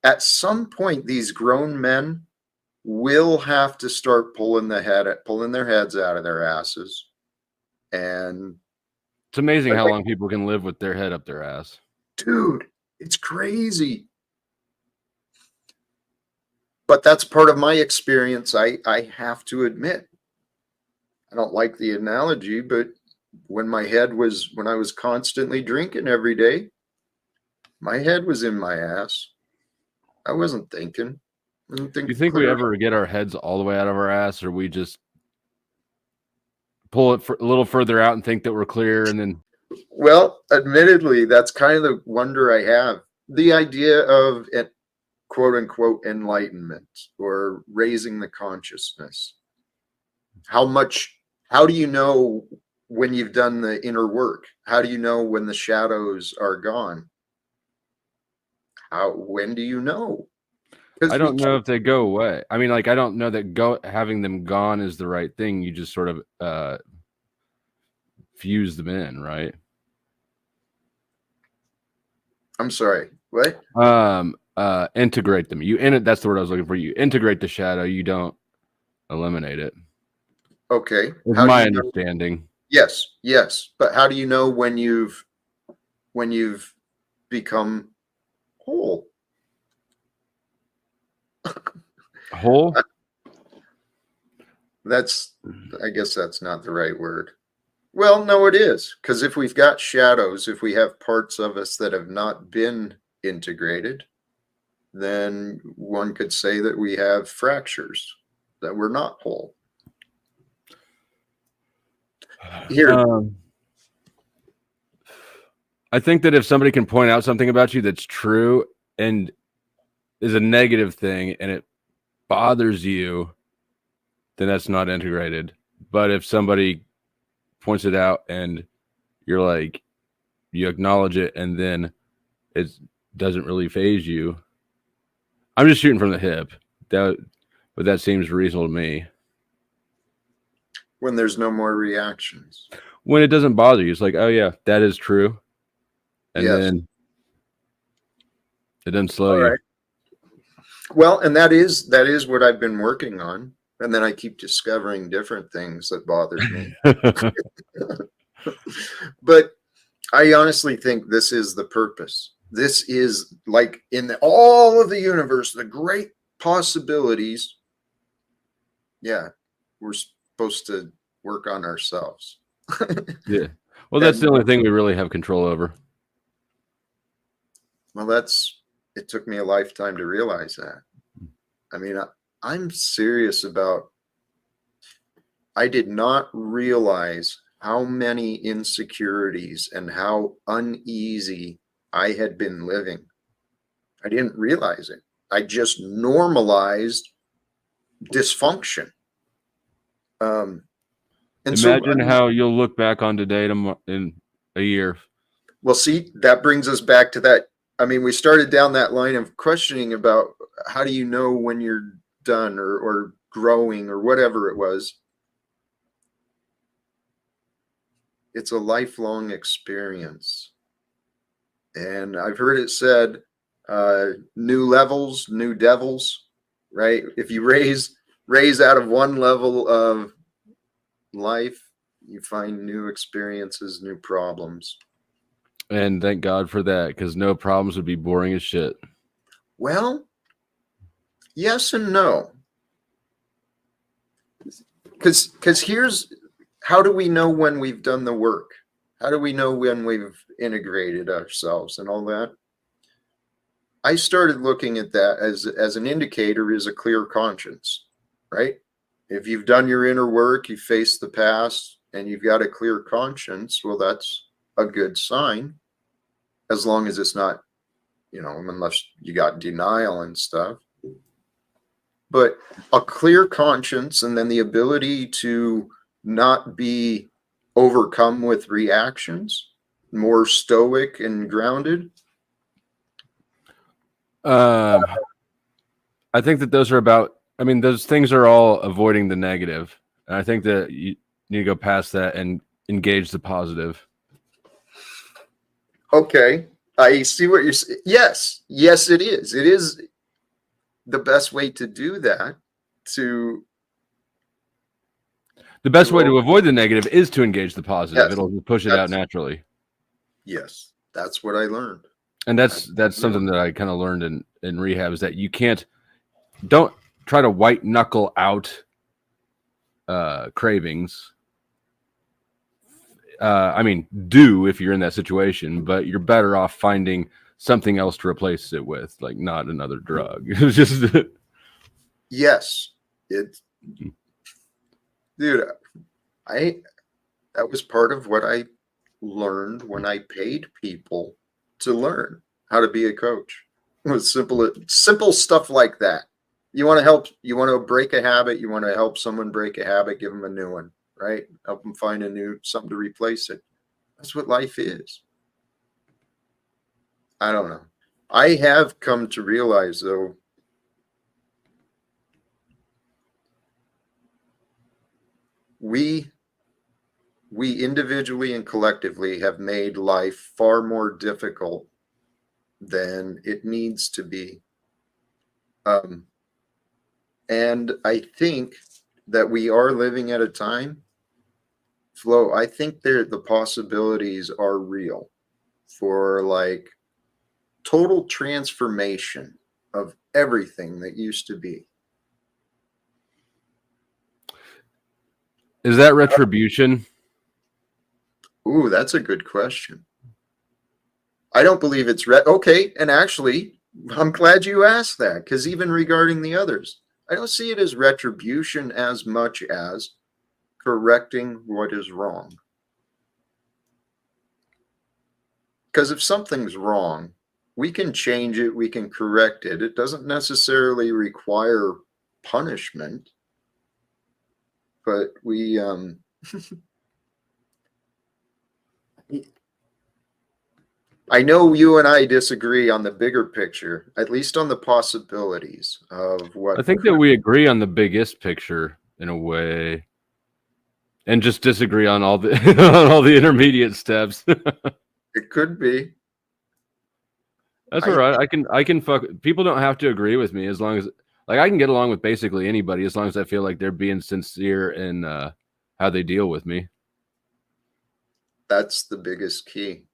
at some point, these grown men will have to start pulling their heads out of their asses. And it's amazing how long people can live with their head up their ass. Dude, it's crazy. But that's part of my experience. I have to admit, I don't like the analogy, but when I was constantly drinking every day, my head was in my ass. I wasn't thinking. Do you think we ever get our heads all the way out of our ass, or we just pull it a little further out and think that we're clear, and then? Well, admittedly, that's kind of the wonder I have. The idea of quote unquote enlightenment or raising the consciousness. How do you know when you've done the inner work? How do you know when the shadows are gone? When do you know? I don't know if they go away. I mean, like, I don't know that having them gone is the right thing. You just sort of fuse them in, right? I'm sorry, what? Integrate them. That's the word I was looking for. You integrate the shadow. You don't eliminate it. Okay. Is my understanding. Yes. But how do you know when you've become whole? Whole? I guess that's not the right word. Well, no, it is. Because if we've got shadows, if we have parts of us that have not been integrated, then one could say that we have fractures, that we're not whole. Here. I think that if somebody can point out something about you that's true and is a negative thing and it bothers you, then that's not integrated. But if somebody points it out and you're like, you acknowledge it and then it doesn't really faze you. I'm just shooting from the hip. But that seems reasonable to me. When there's no more reactions. When it doesn't bother you, it's like, oh yeah, that is true. And then it doesn't slow you. Right. Well, and that is what I've been working on. And then I keep discovering different things that bother me. But I honestly think this is the purpose. This is like in all of the universe, the great possibilities. Yeah, we're supposed to work on ourselves. Yeah. Well, that's the only thing we really have control over. Well, it took me a lifetime to realize that. I mean, I'm serious about, I did not realize how many insecurities and how uneasy I had been living. I didn't realize it. I just normalized dysfunction. Imagine how you'll look back on today in a year. Well, see, that brings us back to that. I mean, we started down that line of questioning about how do you know when you're done or growing or whatever it was. It's a lifelong experience. And I've heard it said, new levels, new devils, right? If you raise out of one level of life, you find new experiences, new problems. And thank God for that, because no problems would be boring as shit. Well, yes and no. Because here's, how do we know when we've done the work? How do we know when we've integrated ourselves and all that? I started looking at that as an indicator is a clear conscience, right? If you've done your inner work, you face the past, and you've got a clear conscience, well, that's a good sign, as long as it's not, unless you got denial and stuff. But a clear conscience and then the ability to not be overcome with reactions, more stoic and grounded. I think that those are those things are all avoiding the negative. And I think that you need to go past that and engage the positive. Okay. I see what you're saying. Yes, it is. It is the best way to do that to The best way to Well, avoid the negative is to engage the positive. yes, It'll just push it out that's naturally. yes, that's what I learned. And that's something that I kind of learned in rehab, is that you don't try to white knuckle out cravings. I mean, do if you're in that situation, but you're better off finding something else to replace it with, like not another drug. It's just Yes, it, dude. That was part of what I learned when I paid people to learn how to be a coach. It was simple stuff like that. You want to help, you want to break a habit, you want to help someone break a habit, give them a new one, right? Help them find something to replace it. That's what life is. I don't know. I have come to realize, though, we individually and collectively have made life far more difficult than it needs to be. And I think that we are living at a time, Flo, I think the possibilities are real for like total transformation of everything that used to be. Is that retribution? Ooh, that's a good question. I don't believe it's okay. And actually, I'm glad you asked that, because even regarding the others, I don't see it as retribution as much as correcting what is wrong. Because if something's wrong, we can change it, we can correct it. It doesn't necessarily require punishment, but we I know you and I disagree on the bigger picture, at least on the possibilities of what. I think that we agree on the biggest picture in a way, and just disagree on all the on all the intermediate steps. It could be. That's all right. I can fuck. People don't have to agree with me, as long as, like, I can get along with basically anybody, as long as I feel like they're being sincere in how they deal with me. That's the biggest key.